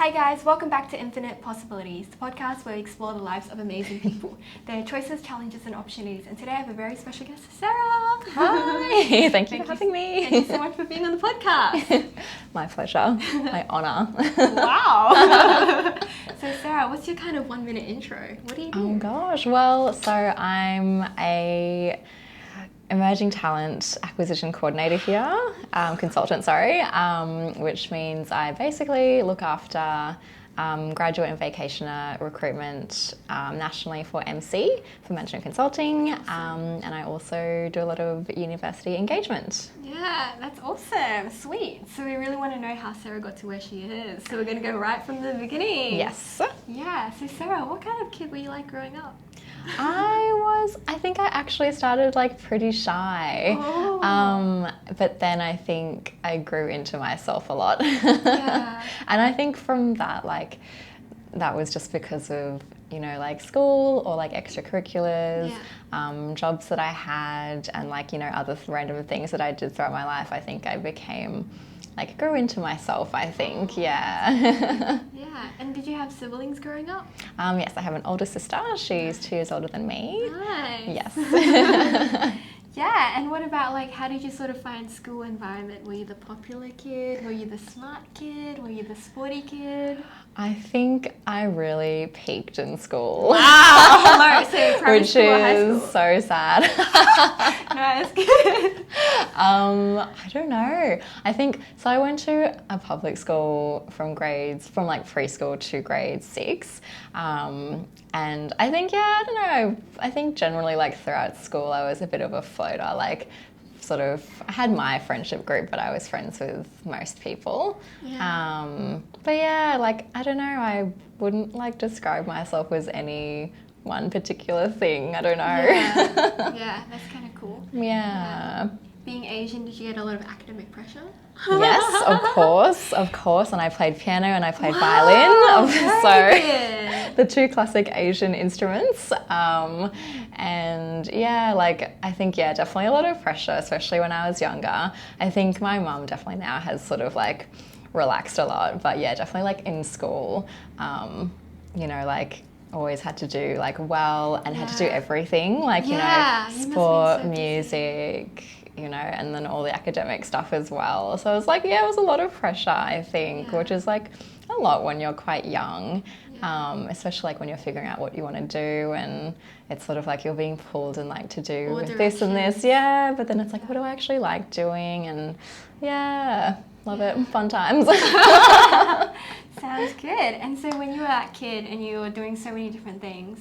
Hi guys, welcome back to Infinite Possibilities, the podcast where we explore the lives of amazing people, their choices, challenges and opportunities. And today I have a very special guest, Sarah. Hi, thank you for having me. Thank you so much for being on the podcast. My pleasure, my honour. Wow. So Sarah, what's your kind of 1 minute intro? What do you do? Oh gosh, well, so I'm a emerging talent acquisition coordinator here, consultant, which means I basically look after graduate and vacationer recruitment nationally for MC, for management consulting, and I also do a lot of university engagement. Yeah, that's awesome. Sweet. So we really want to know how Sarah got to where she is. So we're going to go right from the beginning. Yes. Yeah, so Sarah, what kind of kid were you like growing up? I think I actually started like pretty shy. Oh. But then I think I grew into myself a lot. Yeah. And I think from that, like, that was just because of, like school or like extracurriculars, jobs that I had and like, other random things that I did throughout my life. I think I became, like, grew into myself, I think, yeah. Yeah, and did you have siblings growing up? Yes, I have an older sister. She's 2 years older than me. Nice. Yes. Yeah, and what about, like, how did you sort of find school environment? Were you the popular kid? Were you the smart kid? Were you the sporty kid? I think I really peaked in school. Wow! So primary Which school or high school? is so sad. Nice, good. I don't know. I think, so I went to a public school from like preschool to grade 6. And I think, I don't know, I think generally like throughout school I was a bit of a floater, like sort of, I had my friendship group, but I was friends with most people. Yeah. But yeah, like, I don't know, I wouldn't like describe myself as any one particular thing, I don't know. Yeah, that's kind of cool. Yeah. Being Asian, did you get a lot of academic pressure? Yes, of course. And I played piano and I played violin. So the 2 classic Asian instruments. And yeah, like, I think, definitely a lot of pressure, especially when I was younger. I think my mum definitely now has sort of like relaxed a lot, but yeah, definitely like in school, like always had to do like well and had to do everything, like, sport, music, and then all the academic stuff as well. So it was like, it was a lot of pressure, I think, which is like a lot when you're quite young, especially like when you're figuring out what you want to do, and it's sort of like you're being pulled and like to do with this and this, but then it's like, what do I actually like doing? And love it, fun times. Sounds good. And so when you were that kid and you were doing so many different things,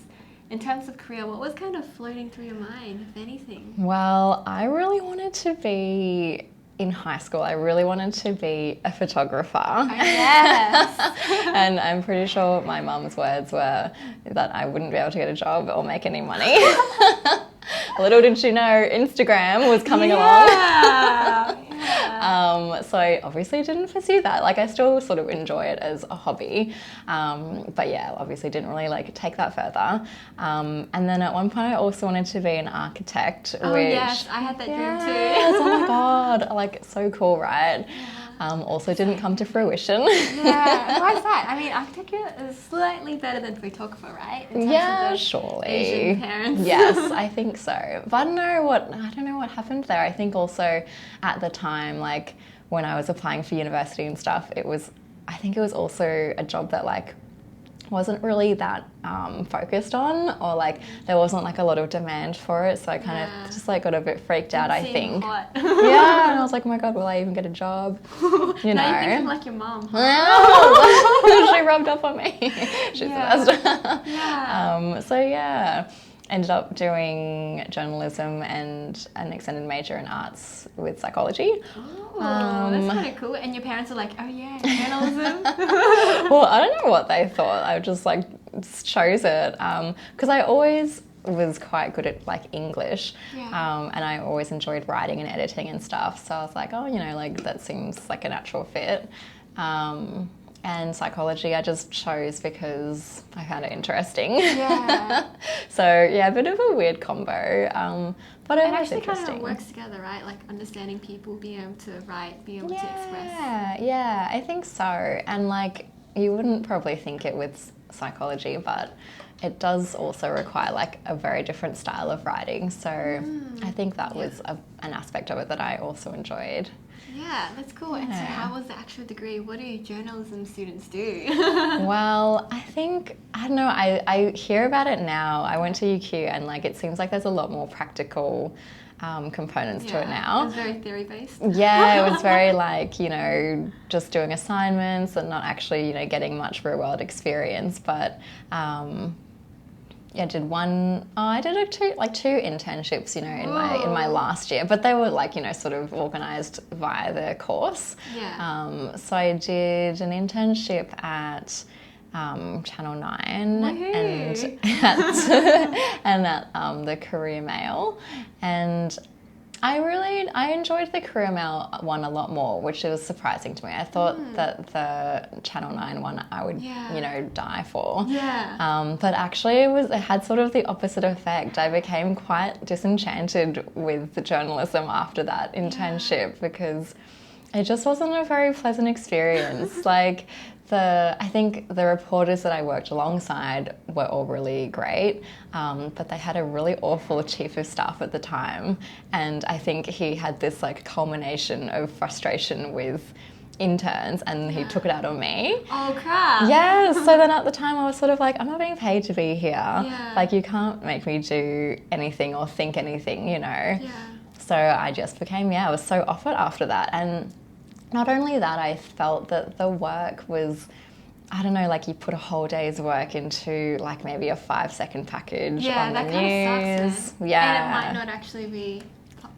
in terms of career, what was kind of floating through your mind, if anything? Well, I really wanted to be, in high school, I really wanted to be a photographer. Oh, yes. And I'm pretty sure my mum's words were that I wouldn't be able to get a job or make any money. Little did she know Instagram was coming along. So I obviously didn't pursue that. Like, I still sort of enjoy it as a hobby. But yeah, obviously didn't really like take that further. And then at one point I also wanted to be an architect. Oh, which, yes, I had that dream too. Oh my God, like, so cool, right? Also didn't come to fruition. Yeah, why is that? I mean, architecture is slightly better than photographer, right? Yeah, surely. Asian parents. Yes, I think so. But I don't know what happened there. I think also at the time, like when I was applying for university and stuff, I think it was also a job that like wasn't really that focused on, or like there wasn't like a lot of demand for it, so I kind of just like got a bit freaked out, I think. Hot. Yeah, and I was like, oh my God, will I even get a job? Now you think I'm like your mom. She rubbed off on me. She's the best. So yeah, ended up doing journalism and an extended major in arts with psychology. Oh, that's kind of cool. And your parents are like, oh yeah, journalism? Well, I don't know what they thought. I just like chose it because I always was quite good at like English, and I always enjoyed writing and editing and stuff. So I was like, oh, like that seems like a natural fit. And psychology I just chose because I found it interesting. Yeah. So yeah, a bit of a weird combo. But it was actually interesting. kind of works together, right? Like understanding people, being able to write, being able to express. Yeah, I think so. And like, you wouldn't probably think it with psychology, but it does also require like a very different style of writing. So I think that was an aspect of it that I also enjoyed. Yeah, that's cool. And so how was the actual degree? What do journalism students do? Well, I don't know, I hear about it now. I went to UQ and like it seems like there's a lot more practical components to it now. It was very theory-based. Yeah, it was very like, you know, just doing assignments and not actually, you know, getting much real-world experience. But I did two internships, you know, in my last year, but they were like, you know, sort of organised via the course. Yeah. So I did an internship at Channel 9 and at the Courier Mail, and I enjoyed the Career Mail one a lot more, which was surprising to me. I thought that the Channel 9 one I would, you know, die for. Yeah. But actually it had sort of the opposite effect. I became quite disenchanted with the journalism after that internship because it just wasn't a very pleasant experience. Like, I think the reporters that I worked alongside were all really great, but they had a really awful chief of staff at the time, and I think he had this like culmination of frustration with interns, and he took it out on me. Oh crap! Yeah, so then at the time I was sort of like, I'm not being paid to be here. Yeah. Like, you can't make me do anything or think anything, you know. Yeah. So I just became, I was so off it after that. And not only that, I felt that the work was, I don't know, like you put a whole day's work into like maybe a 5-second package on the news. Kind of sucks, man. Yeah. And it might not actually be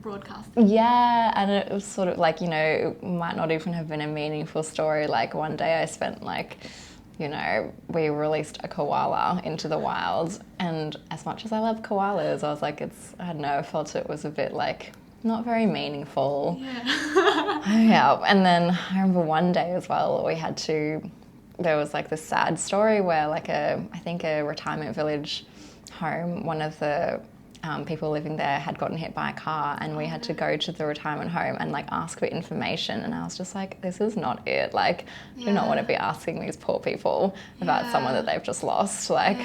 broadcast. Yeah, and it was sort of like, you know, it might not even have been a meaningful story. Like one day I spent like, you know, we released a koala into the wild, and as much as I love koalas, I was like, I don't know, I felt it was a bit like not very meaningful. Yeah. And then I remember one day as well, there was like this sad story where like I think a retirement village home, one of the people living there had gotten hit by a car, and we had to go to the retirement home and like ask for information, and I was just like, this is not it. Like, I do not want to be asking these poor people about someone that they've just lost. Like,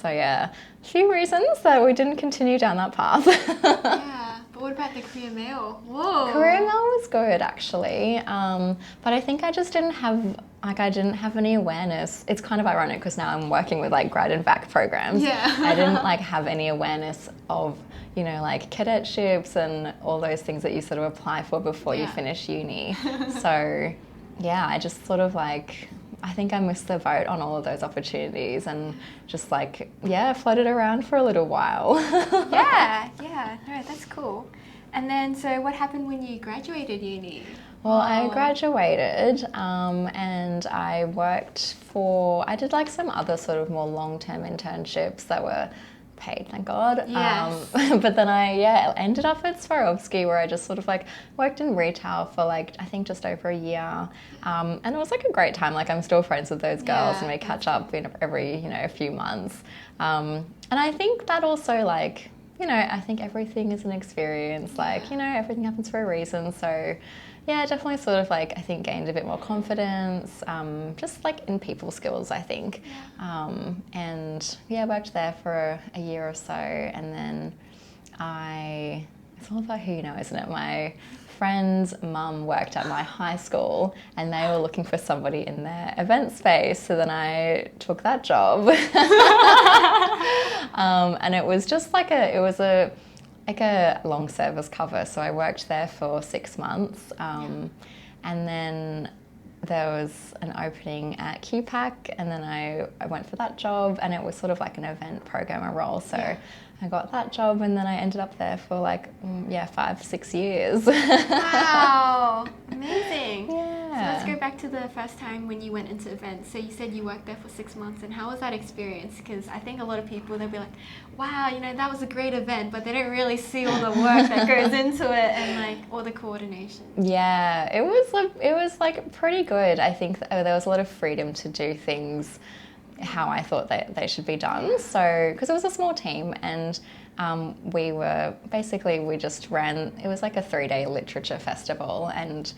so a few reasons that we didn't continue down that path. Yeah, but what about the Career Mail? Whoa. Career Mail was good actually, but I think I just didn't have any awareness. It's kind of ironic because now I'm working with like grad and bac programs. Yeah. I didn't like have any awareness of, you know, like cadetships and all those things that you sort of apply for before you finish uni. So yeah, I just sort of like, I think I missed the boat on all of those opportunities and just like, floated around for a little while. No, that's cool. And then, so what happened when you graduated uni? Well, I graduated and I did like some other sort of more long-term internships that were paid, thank God. Yes. But then I ended up at Swarovski, where I just sort of like worked in retail for like, I think just over a year. And it was like a great time. Like, I'm still friends with those girls and we catch up every, you know, a few months. And I think that also like, you know, I think everything is an experience. Like, you know, everything happens for a reason. So yeah, definitely sort of like, I think gained a bit more confidence, just like in people skills, I think. And worked there for a year or so. And then it's all about who you know, isn't it? My friend's mum worked at my high school and they were looking for somebody in their event space. So then I took that job. And it was just like a long service cover. So I worked there for 6 months. And then there was an opening at QPAC, and then I went for that job, and it was sort of like an event programmer role. So I got that job, and then I ended up there for like 5-6 years. Wow, amazing. Yeah. So let's go back to the first time when you went into events. So you said you worked there for 6 months, and how was that experience? Because I think a lot of people, they'll be like, wow, you know, that was a great event, but they don't really see all the work that goes into it and like all the coordination. Yeah, it was like pretty good. I think there was a lot of freedom to do things how I thought they should be done. So, because it was a small team, and we just ran, it was like a 3-day literature festival, and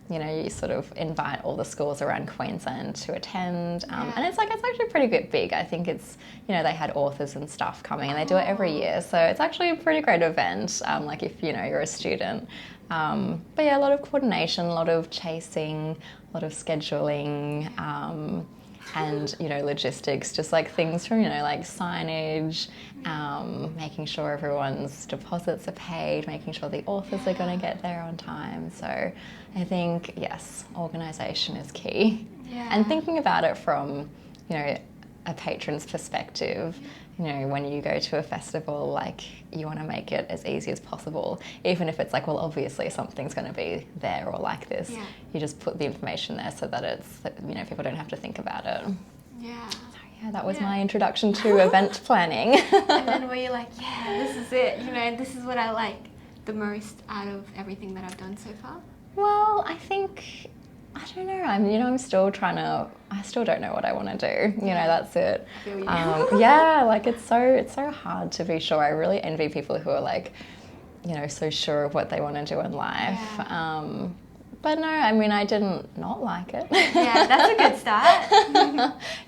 you sort of invite all the schools around Queensland to attend. And it's actually pretty big. I think it's, they had authors and stuff coming, and they do it every year. So it's actually a pretty great event, like if, you're a student. But yeah, a lot of coordination, a lot of chasing, a lot of scheduling, and, logistics, just like things from, like signage, making sure everyone's deposits are paid, making sure the authors are going to get there on time. So I think, yes, organisation is key. Yeah. And thinking about it from, a patron's perspective, when you go to a festival, like, you want to make it as easy as possible, even if it's like, well, obviously something's going to be there or like this. Yeah. You just put the information there so that it's, people don't have to think about it. Yeah. So yeah, that was my introduction to event planning. And then were you like, yeah, this is it, this is what I like the most out of everything that I've done so far? Well, I think, I don't know. I'm still I still don't know what I want to do. That's it. I feel you. Yeah, like it's so hard to be sure. I really envy people who are like, so sure of what they want to do in life. Yeah. But no, I didn't not like it. Yeah, that's a good start.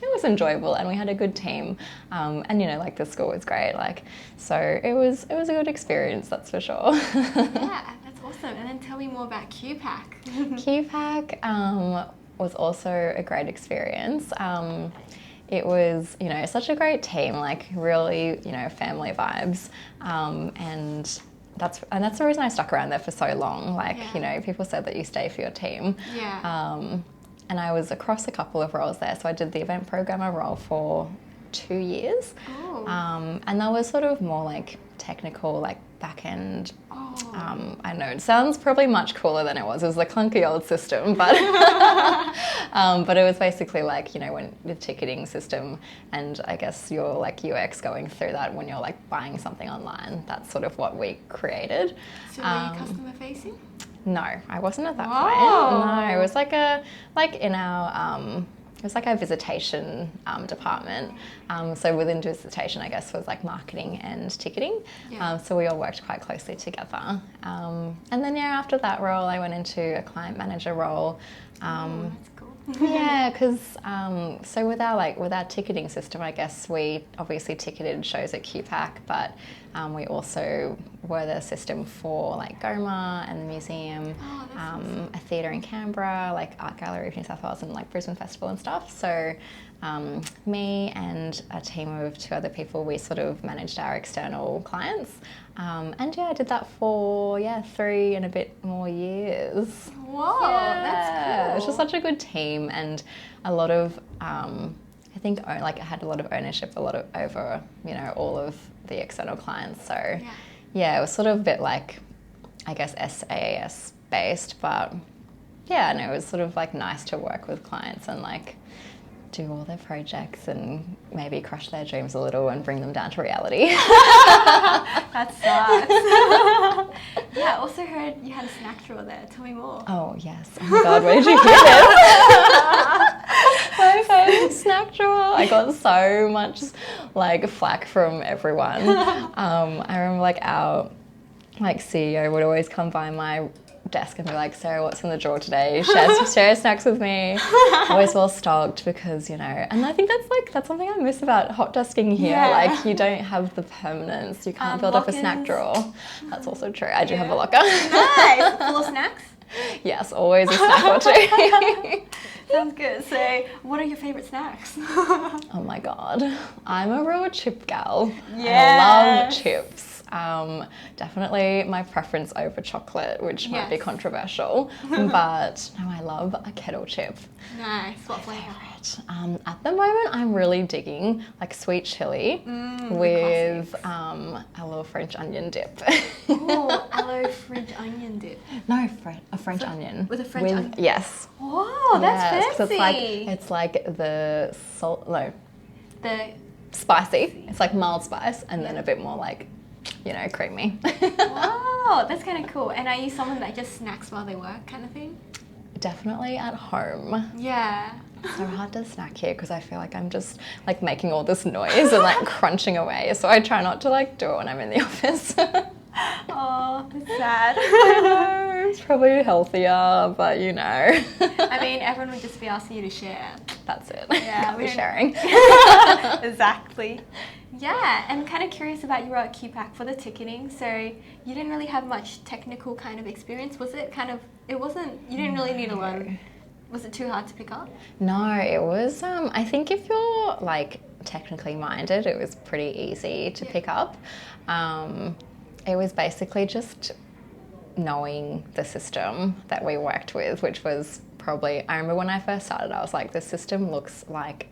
It was enjoyable, and we had a good team. And like the school was great. So it was a good experience, that's for sure. Yeah. Awesome. And then tell me more about QPAC. QPAC was also a great experience. It was, such a great team, like really, family vibes. And that's the reason I stuck around there for so long. People said that you stay for your team. Yeah. And I was across a couple of roles there. So I did the event programmer role for 2 years. Oh. And that was sort of more like technical, like back end. Oh. I know it sounds probably much cooler than it was. It was a clunky old system, but but it was basically like, when the ticketing system, and I guess your like UX going through that when you're like buying something online. That's sort of what we created. So were you customer facing? No, I wasn't at that Whoa. point. No, it was it was like a visitation department. So within visitation, I guess, was like marketing and ticketing. Yeah. So we all worked quite closely together. And then, after that role, I went into a client manager role. That's cool. Yeah, because so with our ticketing system, I guess we obviously ticketed shows at QPAC, but we also were the system for like Goma and the museum, awesome. a theatre in Canberra, like Art Gallery of New South Wales, and like Brisbane Festival and stuff. So me and a team of 2 other people, we sort of managed our external clients. And yeah, I did that for 3 and a bit more years. Whoa, that's cool. It was just such a good team, and a lot of I think like I had a lot of ownership, over all of the external clients. So yeah, it was sort of a bit like, I guess, SaaS based, but yeah, and it was sort of like nice to work with clients and like do all their projects and maybe crush their dreams a little and bring them down to reality. That sucks. Yeah, I also heard you had a snack drawer there. Tell me more. Oh, yes. Oh my God, where did you hear this? My favorite snack drawer. I got so much like flack from everyone. I remember like our CEO would always come by my desk and be like, Sarah, what's in the drawer today? Share snacks with me. Always well stocked because, and I think that's something I miss about hot desking here. Yeah. Like you don't have the permanence. You can't build up a snack drawer. That's also true. I do have a locker. Nice. Full of snacks? Yes, always a snack or two. Sounds good. So what are your favourite snacks? Oh my God. I'm a real chip gal. Yes. I love chips. Definitely my preference over chocolate, which might be controversial, but no, I love a kettle chip. Nice. What flavour? At the moment, I'm really digging like sweet chili with a little French onion dip. Oh, aloe French onion dip. No, a French onion. With a French onion? Yes. Whoa, that's fancy. It's like the salt, no. The spicy. It's like mild spice and then a bit more like, creamy. Wow, that's kind of cool. And are you someone that just snacks while they work kind of thing? Definitely at home. Yeah. It's so hard to snack here because I feel like I'm just like making all this noise and like crunching away. So I try not to like do it when I'm in the office. Oh, that's sad. I know. it's probably healthier, but you know. I mean, everyone would just be asking you to share. That's it. Yeah, Can't be sharing. Exactly. Yeah, and kind of curious about you were at QPAC for the ticketing, so you didn't really have much technical kind of experience. Was it kind of, it wasn't, you didn't really need to learn. Was it too hard to pick up? No, it was, I think if you're like technically minded, it was pretty easy to pick up. It was basically just knowing the system that we worked with, which was probably, I remember when I first started, I was like, the system looks like,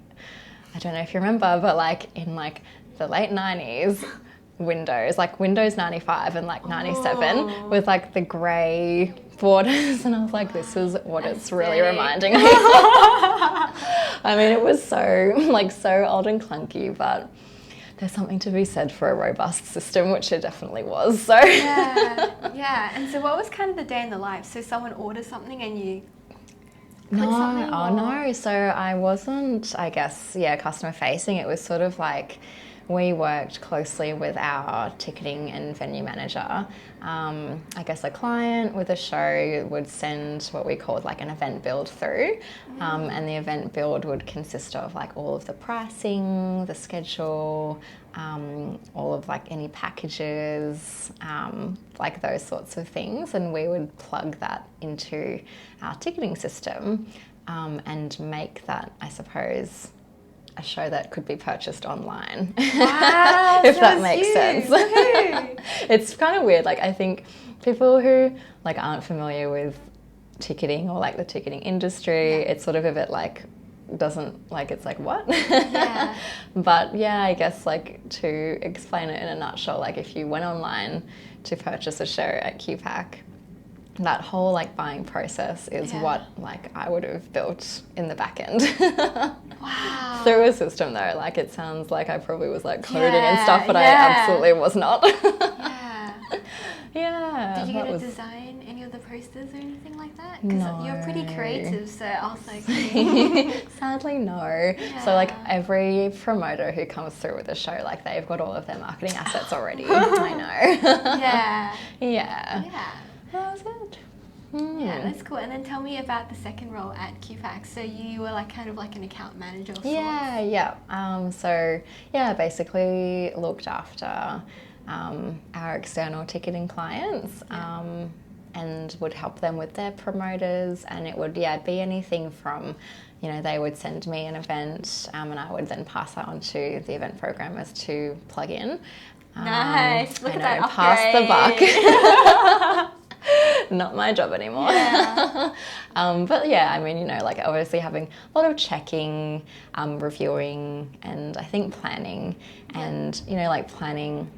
I don't know if you remember, but like in like the late 90s, Windows, like Windows 95 and like 97 with like the grey borders, and I was like, this is what it's really reminding me of. I mean, it was so like so old and clunky, but there's something to be said for a robust system, which it definitely was. So yeah. And so what was kind of the day in the life? So someone orders something and you click something? No. So I wasn't, I guess, customer facing. It was sort of like we worked closely with our ticketing and venue manager. I guess a client with a show would send what we called like an event build through, and the event build would consist of like all of the pricing, the schedule, all of like any packages, like those sorts of things, and we would plug that into our ticketing system and make that, I suppose, a show that could be purchased online. Wow, if that makes sense. It's kind of weird. Like I think people who like aren't familiar with ticketing or like the ticketing industry, it's sort of a bit like doesn't like, it's like what? Yeah. But yeah, I guess like to explain it in a nutshell, like if you went online to purchase a show at QPAC, that whole like buying process is what like I would have built in the back end. Wow. Through a system though, like it sounds like I probably was like coding and stuff, but I absolutely was not. Did you get to design any of the posters or anything like that? Because you're pretty creative, so I was like... Sadly, no. So like every promoter who comes through with a show, like they've got all of their marketing assets already. I know. Yeah. That was it. Yeah, that's cool. And then tell me about the second role at QPAC. So you were like kind of like an account manager of sorts. Basically looked after our external ticketing clients and would help them with their promoters, and it would be anything from, you know, they would send me an event and I would then pass that on to the event programmers to plug in. Nice. Look at that upgrade. Pass the buck. Not my job anymore. But yeah, I mean, you know, like obviously having a lot of checking, reviewing, and I think planning. And, you know, like planning,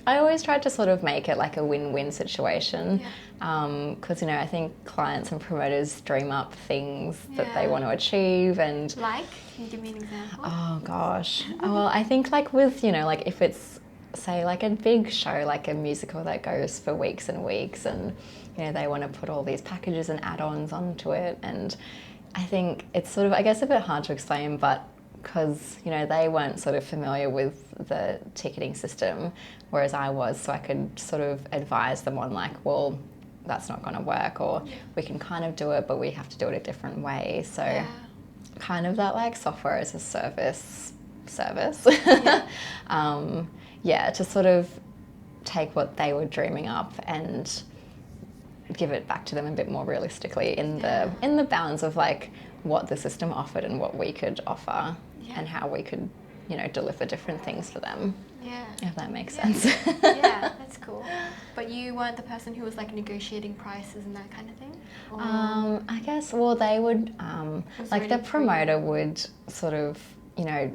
I always tried to sort of make it like a win-win situation. Because, you know, I think clients and promoters dream up things that they want to achieve. And like, can you give me an example? Oh gosh. Well, I think like with, you know, like if it's say like a big show, like a musical that goes for weeks and weeks, and you know they want to put all these packages and add-ons onto it, and I think it's sort of, I guess, a bit hard to explain, but because, you know, they weren't sort of familiar with the ticketing system, whereas I was, so I could sort of advise them on like, well, that's not going to work, or we can kind of do it, but we have to do it a different way. So kind of that like software as a service. To sort of take what they were dreaming up and give it back to them a bit more realistically in the bounds of like what the system offered and what we could offer and how we could, you know, deliver different things for them. If that makes sense. That's cool. But you weren't the person who was like negotiating prices and that kind of thing? Or... I guess, well, they would, like the promoter would sort of, you know,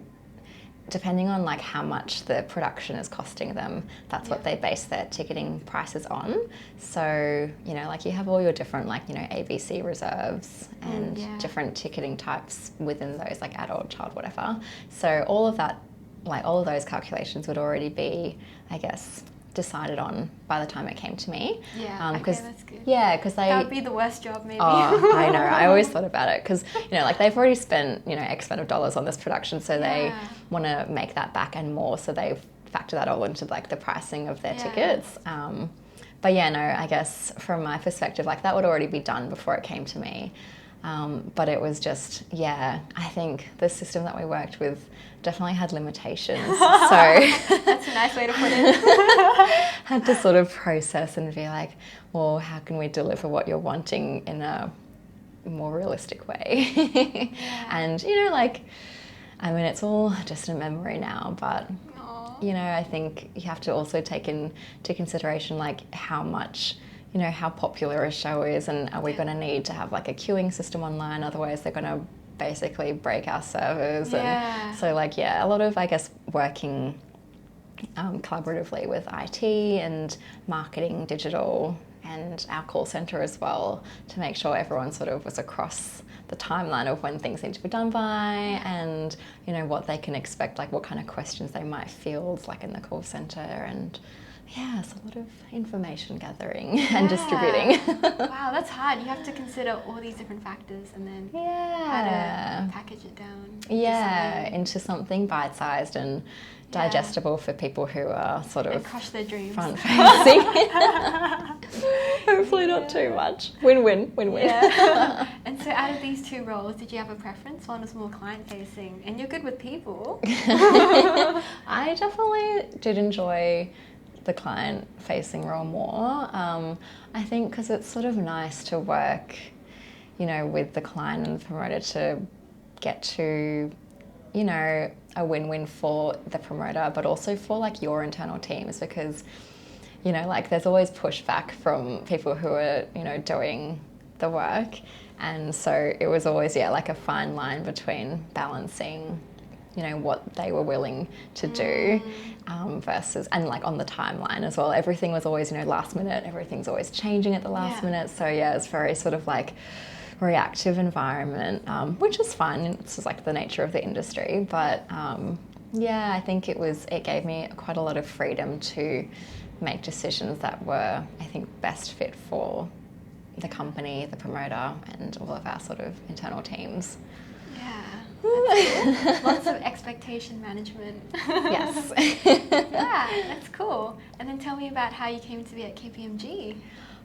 depending on like how much the production is costing them, that's what they base their ticketing prices on. So, you know, like you have all your different like, you know, ABC reserves and different ticketing types within those, like adult, child, whatever. So all of that, like all of those calculations would already be, I guess, decided on by the time it came to me. Okay, that's good. Because that would be the worst job, maybe. I know. I always thought about it because, you know, like they've already spent, you know, X amount of dollars on this production, so they want to make that back and more. So they factor that all into like the pricing of their tickets. But yeah, no, I guess from my perspective, like that would already be done before it came to me. But it was just, yeah, I think the system that we worked with definitely had limitations. So that's a nice way to put it. Had to sort of process and be like, well, how can we deliver what you're wanting in a more realistic way? Yeah. And, you know, like, I mean, it's all just a memory now, but, you know, I think you have to also take into consideration, like, how much, you know, how popular a show is, and are we going to need to have like a queuing system online? Otherwise they're going to basically break our servers. Yeah. And so like, yeah, a lot of, I guess, working collaboratively with IT and marketing, digital, and our call centre as well, to make sure everyone sort of was across the timeline of when things need to be done by, and, you know, what they can expect, like what kind of questions they might field like in the call centre. And yeah, it's a lot of information gathering and distributing. Wow, that's hard. You have to consider all these different factors and then how to package it down. Into something bite-sized and digestible for people who are sort of and crush their dreams. Front-facing. Hopefully not too much. Win-win. Yeah. And so out of these two roles, did you have a preference? One was more client-facing, and you're good with people. I definitely did enjoy the client-facing role more. I think because it's sort of nice to work, you know, with the client and the promoter to get to, you know, a win-win for the promoter, but also for like your internal teams, because, you know, like there's always pushback from people who are, you know, doing the work. And so it was always, like a fine line between balancing, you know, what they were willing to do versus, and like on the timeline as well. Everything was always, you know, last minute. Everything's always changing at the last minute. So yeah, it's very sort of like reactive environment, which is fine. It's just like the nature of the industry. But yeah, I think it gave me quite a lot of freedom to make decisions that were, I think, best fit for the company, the promoter, and all of our sort of internal teams. Yeah. Lots of expectation management. Yes. Yeah, that's cool. And then tell me about how you came to be at KPMG.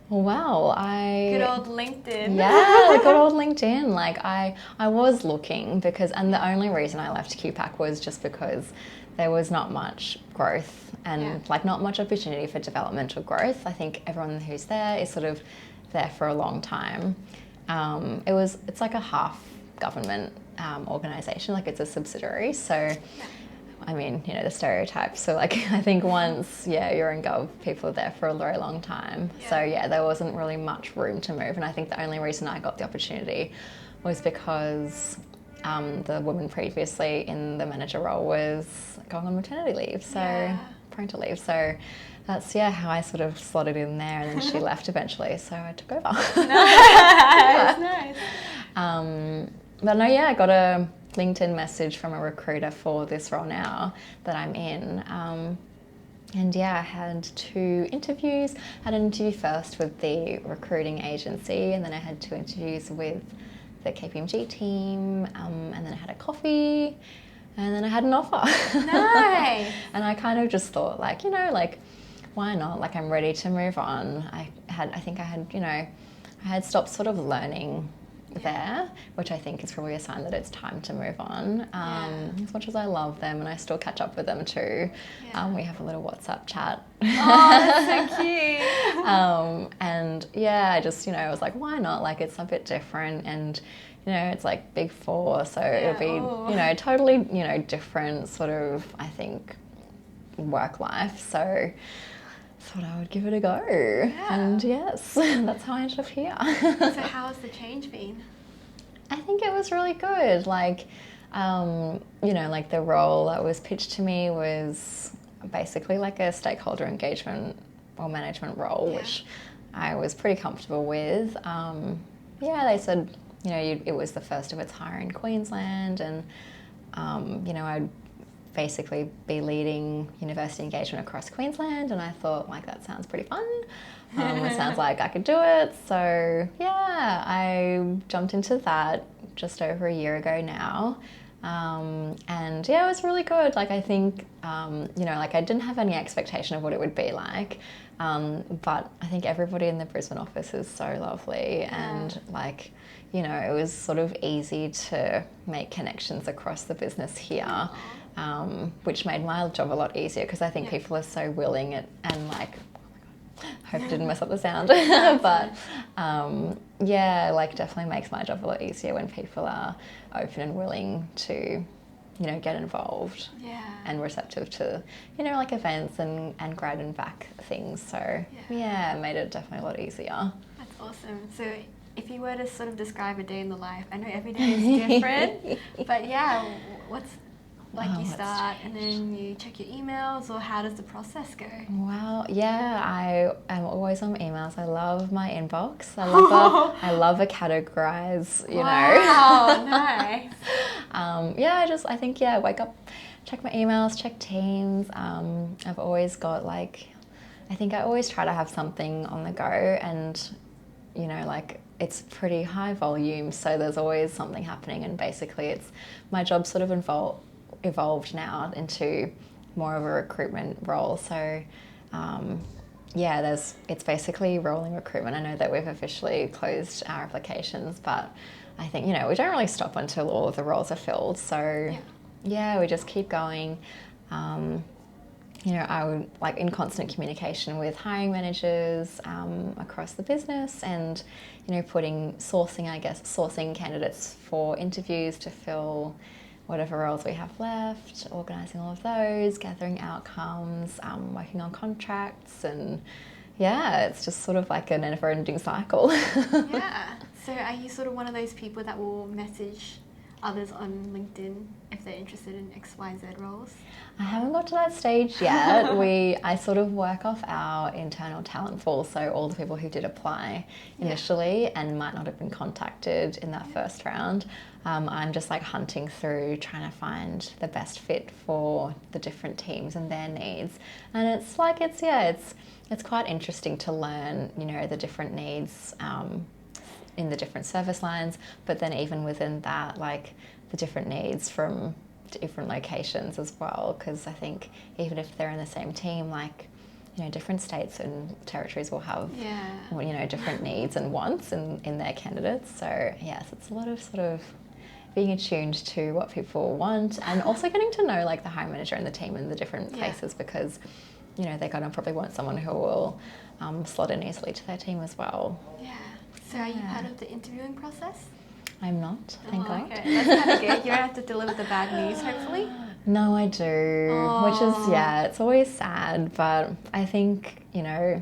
Well, Good old LinkedIn. Yeah, good old LinkedIn. Like I was looking because, and the only reason I left QPAC was just because there was not much growth and like not much opportunity for developmental growth. I think everyone who's there is sort of there for a long time. It's like a half government organisation, like it's a subsidiary. So, I mean, you know, the stereotypes. So like, I think once, you're in Gov, people are there for a very long time. Yeah. So yeah, there wasn't really much room to move. And I think the only reason I got the opportunity was because the woman previously in the manager role was going on maternity leave. So parental leave. So that's, how I sort of slotted in there, and then she left eventually. So I took over. Nice. But no, I got a LinkedIn message from a recruiter for this role now that I'm in. And I had 2 interviews. I had an interview first with the recruiting agency, and then I had 2 interviews with the KPMG team, and then I had a coffee, and then I had an offer. Nice. And I kind of just thought, like, you know, like, why not? Like, I'm ready to move on. I had stopped sort of learning there, which I think is probably a sign that it's time to move on. As much as I love them and I still catch up with them too, we have a little WhatsApp chat. Oh, that's so cute. And I just, I was like, why not? Like, it's a bit different, and it's like Big Four, so it'll be totally different sort of, I think, work life. So thought I would give it a go. And yes, that's how I ended up here. So how has the change been? I think it was really good. Like, like the role that was pitched to me was basically like a stakeholder engagement or management role, which I was pretty comfortable with. They said, it was the first of its hire in Queensland, and, I'd basically be leading university engagement across Queensland, and I thought, like, that sounds pretty fun. It sounds like I could do it. So I jumped into that just over a year ago now. And yeah, it was really good. Like I think, you know, like I didn't have any expectation of what it would be like. But I think everybody in the Brisbane office is so lovely, and like, you know, it was sort of easy to make connections across the business here, which made my job a lot easier because I think people are so willing and like, hope I didn't mess up the sound, but yeah, like definitely makes my job a lot easier when people are open and willing to, you know, get involved and receptive to, you know, like events and grad and back things. So yeah, it made it definitely a lot easier. That's awesome. So if you were to sort of describe a day in the life, I know every day is different, but yeah, what's like you start and then you check your emails, or how does the process go? Wow, yeah, I am always on emails. I love my inbox. I love a categorize, you know. Wow, nice. I think I wake up, check my emails, check Teams. I've always got like, I think I always try to have something on the go, and you know, like it's pretty high volume, so there's always something happening, and basically it's my job sort of evolved now into more of a recruitment role. So it's basically rolling recruitment. I know that we've officially closed our applications, but I think, you know, we don't really stop until all of the roles are filled. So we just keep going. You know, I would like in constant communication with hiring managers across the business, and, you know, sourcing candidates for interviews to fill whatever roles we have left, organising all of those, gathering outcomes, working on contracts, and it's just sort of like a never-ending cycle. Yeah. So are you sort of one of those people that will message others on LinkedIn if they're interested in XYZ roles? I haven't got to that stage yet. I sort of work off our internal talent pool, so all the people who did apply initially and might not have been contacted in that first round. I'm just like hunting through, trying to find the best fit for the different teams and their needs. And it's like, it's quite interesting to learn, you know, the different needs in the different service lines, but then even within that, like the different needs from different locations as well, because I think even if they're in the same team, like, you know, different states and territories will have, you know, different needs and wants in their candidates. So yes, it's a lot of sort of being attuned to what people want, and also getting to know like the hiring manager and the team in the different places, because, you know, they're going to probably want someone who will slot in easily to their team as well. Yeah. So are you part of the interviewing process? I'm not, thank God. Okay. That's kind of good. You don't have to deliver the bad news, hopefully. No, I do, which is, it's always sad, but I think, you know,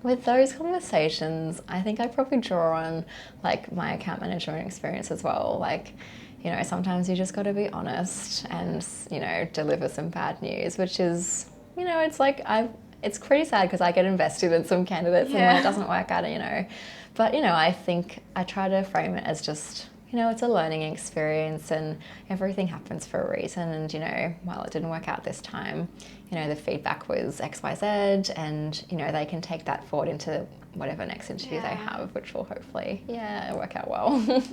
with those conversations, I think I probably draw on like my account management experience as well. Like, you know, sometimes you just got to be honest and, you know, deliver some bad news, which is, you know, it's like it's pretty sad because I get invested in some candidates and when it doesn't work out, you know. But, you know, I think I try to frame it as just, you know, it's a learning experience and everything happens for a reason. And, you know, while it didn't work out this time, you know, the feedback was XYZ, and, you know, they can take that forward into whatever next interview they have, which will hopefully, work out well. Aww, that's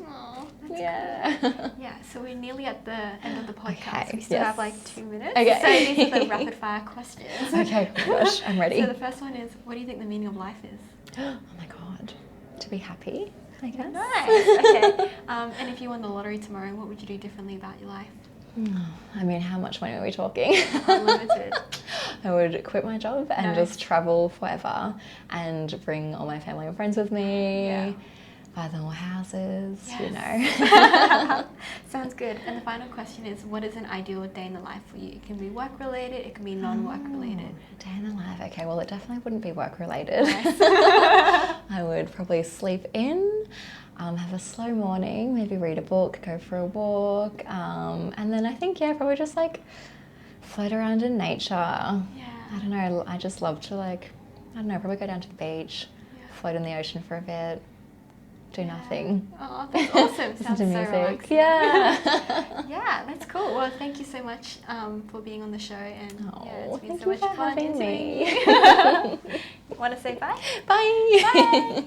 cool. Yeah, so we're nearly at the end of the podcast. Okay, we still have like 2 minutes. Okay. So these are the rapid fire questions. Okay, gosh, I'm ready. So the first one is, what do you think the meaning of life is? Oh my God, to be happy, I guess. Nice, okay. And if you won the lottery tomorrow, what would you do differently about your life? I mean, how much money are we talking? Unlimited. I would quit my job and just travel forever and bring all my family and friends with me, buy them all houses, you know. Sounds good. And the final question is, what is an ideal day in the life for you? It can be work related, it can be non-work related. Day in the life, okay, well, it definitely wouldn't be work related. Nice. I would probably sleep in, have a slow morning, maybe read a book, go for a walk, and then I think, probably just like float around in nature. I don't know, I just love to like, I don't know, probably go down to the beach, float in the ocean for a bit, do nothing. Oh, that's awesome. Listen to music. Relaxing. Yeah, that's cool. Well, thank you so much for being on the show, and it's been so much fun interviewing you. Want to say bye? Bye. Bye.